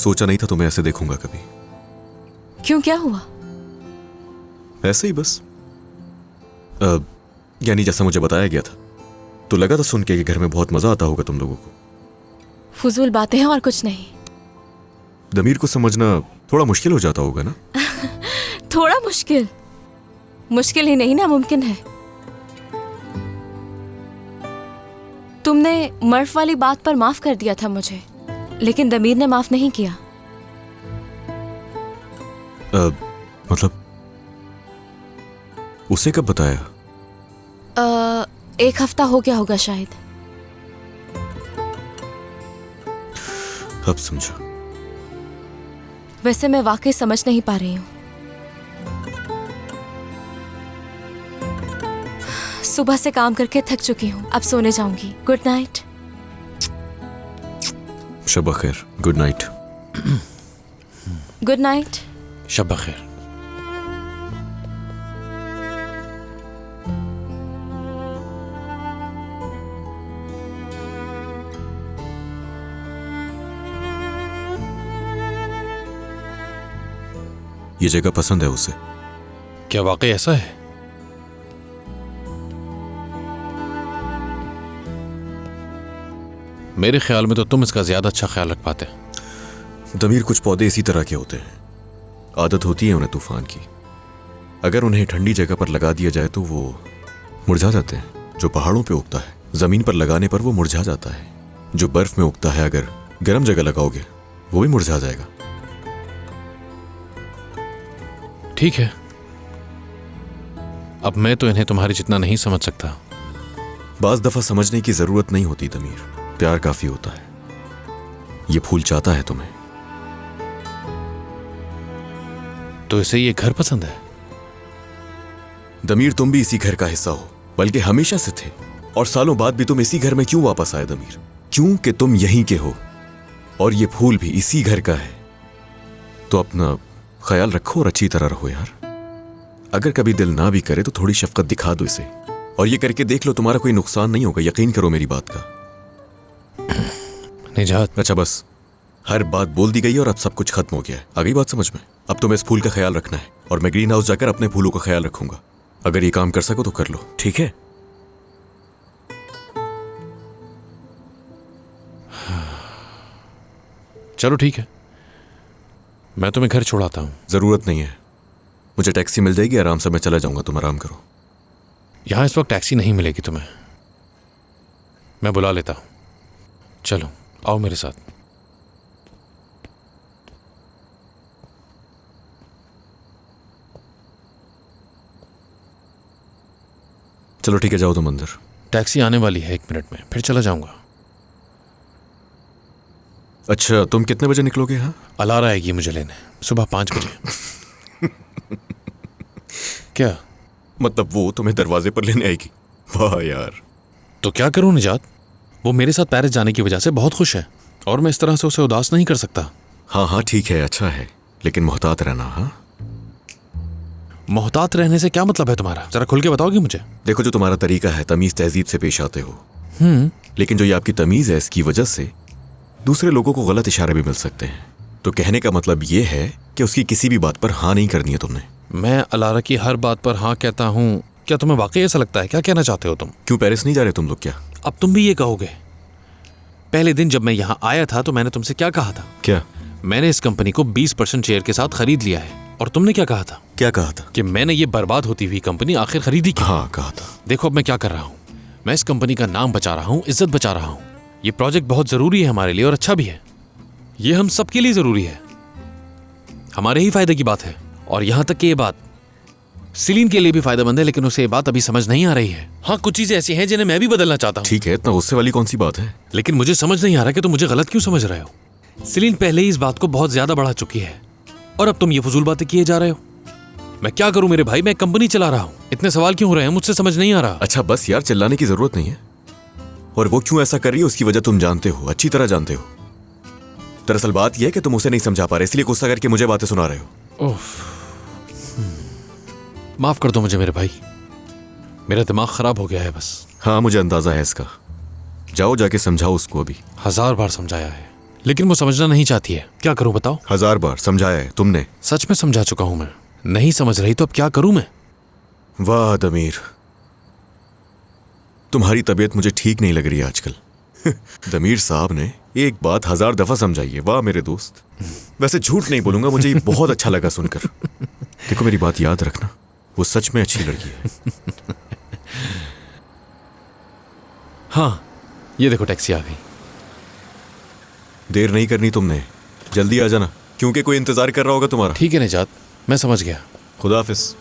सोचा नहीं था तुम्हें ऐसे देखूंगा कभी। क्यों, क्या हुआ? ऐसे ही बस। यानी जैसा मुझे बताया गया था तो लगा था सुन के कि घर में बहुत मजा आता होगा तुम लोगों को। फजूल बातें हैं और कुछ नहीं। दमीर को समझना थोड़ा मुश्किल हो जाता होगा ना? थोड़ा मुश्किल? मुश्किल ही नहीं, नामुमकिन है। तुमने मर्फ वाली बात पर माफ कर दिया था मुझे, लेकिन दमीर ने माफ नहीं किया। मतलब उसे कब बताया? 1 हफ्ता हो गया होगा शायद। अब समझा। वैसे मैं वाकई समझ नहीं पा रही हूँ। सुबह से काम करके थक चुकी हूँ, अब सोने जाऊंगी। Good night. शब खैर। Good night. Good night. शब खैर। ये जगह पसंद है उसे? क्या वाकई ऐसा है? मेरे ख्याल में तो तुम इसका ज्यादा अच्छा ख्याल रख पाते। दमीर, कुछ पौधे इसी तरह के होते हैं, आदत होती है उन्हें तूफान की। अगर उन्हें ठंडी जगह पर लगा दिया जाए तो वो मुरझा जाते हैं। जो पहाड़ों पे उगता है जमीन पर लगाने पर वो मुरझा जाता है। जो बर्फ में उगता है अगर गर्म जगह लगाओगे वो भी मुरझा जाएगा। ठीक है, अब मैं तो इन्हें तुम्हारी जितना नहीं समझ सकता। बाज दफा समझने की जरूरत नहीं होती दमीर, प्यार काफी होता है। ये फूल चाहता है तुम्हें। तो इसे ये घर पसंद है? दमीर, तुम भी इसी घर का हिस्सा हो, बल्कि हमेशा से थे। और सालों बाद भी तुम इसी घर में क्यों वापस आए दमीर? क्यों कि तुम यहीं के हो और ये फूल भी इसी घर का है। तो अपना ख्याल रखो और अच्छी तरह रहो यार। अगर कभी दिल ना भी करे तो थोड़ी शफकत दिखा दो इसे, और ये करके देख लो तुम्हारा कोई नुकसान नहीं होगा। यकीन करो मेरी बात का। निजात। अच्छा बस, हर बात बोल दी गई और अब सब कुछ खत्म हो गया है। आ गई बात समझ में? अब तुम्हें इस फूल का ख्याल रखना है और मैं ग्रीन हाउस जाकर अपने फूलों का ख्याल रखूंगा। अगर ये काम कर सको तो कर लो, ठीक है? चलो ठीक है, मैं तुम्हें घर छोड़ाता हूं। जरूरत नहीं है, मुझे टैक्सी मिल जाएगी, आराम से मैं चला जाऊंगा। तुम आराम करो। यहां इस वक्त टैक्सी नहीं मिलेगी तुम्हें, मैं बुला लेता हूं। चलो आओ मेरे साथ। चलो ठीक है, जाओ तुम अंदर। टैक्सी आने वाली है 1 मिनट में, फिर चला जाऊंगा। अच्छा, तुम कितने बजे निकलोगे? हाँ, अलारा आएगी मुझे लेने सुबह 5 बजे। क्या मतलब वो तुम्हें दरवाजे पर लेने आएगी? वाह यार। तो क्या करूं निजात, वो मेरे साथ पेरिस जाने की वजह से बहुत खुश है और मैं इस तरह से उसे उदास नहीं कर सकता। हाँ हाँ ठीक है, अच्छा है, लेकिन मोहतात रहना। हाँ, मोहतात रहने से क्या मतलब है तुम्हारा? जरा खुल के बताओगे मुझे। देखो, जो तुम्हारा तरीका है, तमीज तहजीब से पेश आते हो, लेकिन जो ये आपकी तमीज है, इसकी वजह से दूसरे लोगों को गलत इशारे भी मिल सकते हैं। तो कहने का मतलब ये है कि उसकी किसी भी बात पर हाँ नहीं करनी है तुमने। मैं अलारा की हर बात पर हाँ कहता हूँ? क्या तुम्हें वाकई ऐसा लगता है? क्या कहना चाहते हो तुम? क्यों पेरिस नहीं जा रहे तुम लोग क्या? अब तुम भी ये कहोगे? पहले दिन जब मैं यहाँ आया था तो मैंने तुमसे क्या कहा था? क्या? मैंने इस कंपनी को 20% शेयर के साथ खरीद लिया है। और तुमने क्या कहा था? क्या कहा था? कि मैंने ये बर्बाद होती हुई कंपनी आखिर खरीदी क्यों? हाँ कहा था। देखो अब मैं क्या कर रहा हूँ, मैं इस कंपनी का नाम बचा रहा हूँ, इज्जत बचा रहा हूँ। ये प्रोजेक्ट बहुत जरूरी है हमारे लिए और अच्छा भी है। ये हम सबके लिए जरूरी है, हमारे ही फायदे की बात है। और यहां तक कि ये बात सीलिन के लिए भी फायदेमंद है, लेकिन उसे ये बात अभी समझ नहीं आ रही है। हाँ, कुछ चीजें ऐसी हैं जिन्हें मैं भी बदलना चाहता हूँ। ठीक है, इतना गुस्से वाली कौन सी बात है? लेकिन मुझे समझ नहीं आ रहा कि तुम मुझे गलत क्यों समझ रहे हो। सीलिन पहले ही इस बात को बहुत ज्यादा बढ़ा चुकी है और अब तुम ये फजूल बातें किए जा रहे हो। मैं क्या करूं मेरे भाई, मैं कंपनी चला रहा हूं। इतने सवाल क्यों हो रहे हैं, मुझसे समझ नहीं आ रहा। अच्छा बस यार, चिल्लाने की जरूरत नहीं है। और वो क्यों ऐसा कर रही है उसकी वजह तुम जानते हो, अच्छी तरह जानते हो। दरअसल बात यह है कि तुम उसे नहीं समझा पा रहे, इसलिए गुस्सा करके मुझे बातें सुना रहे हो। माफ कर दो मुझे मेरे भाई, मेरा दिमाग खराब हो गया है बस। हाँ मुझे अंदाजा है इसका। जाओ जाके समझाओ उसको। अभी 1000 बार समझाया है लेकिन वो समझना नहीं चाहती है। क्या करूं बताओ? 1000 बार समझाया है तुमने। सच में समझा चुका हूं मैं। नहीं समझ रही तो अब क्या करूं मैं? वाह दमीर, तुम्हारी तबीयत मुझे ठीक नहीं लग रही है आजकल। दमीर साहब ने एक बात 1000 दफा समझाई है। वाह मेरे दोस्त। वैसे झूठ नहीं बोलूंगा, मुझे ये बहुत अच्छा लगा सुनकर। देखो मेरी बात याद रखना, वो सच में अच्छी लड़की है। हाँ, ये देखो टैक्सी आ गई। देर नहीं करनी तुमने, जल्दी आ जाना, क्योंकि कोई इंतजार कर रहा होगा तुम्हारा। ठीक है निजात, मैं समझ गया। खुदा हाफिज।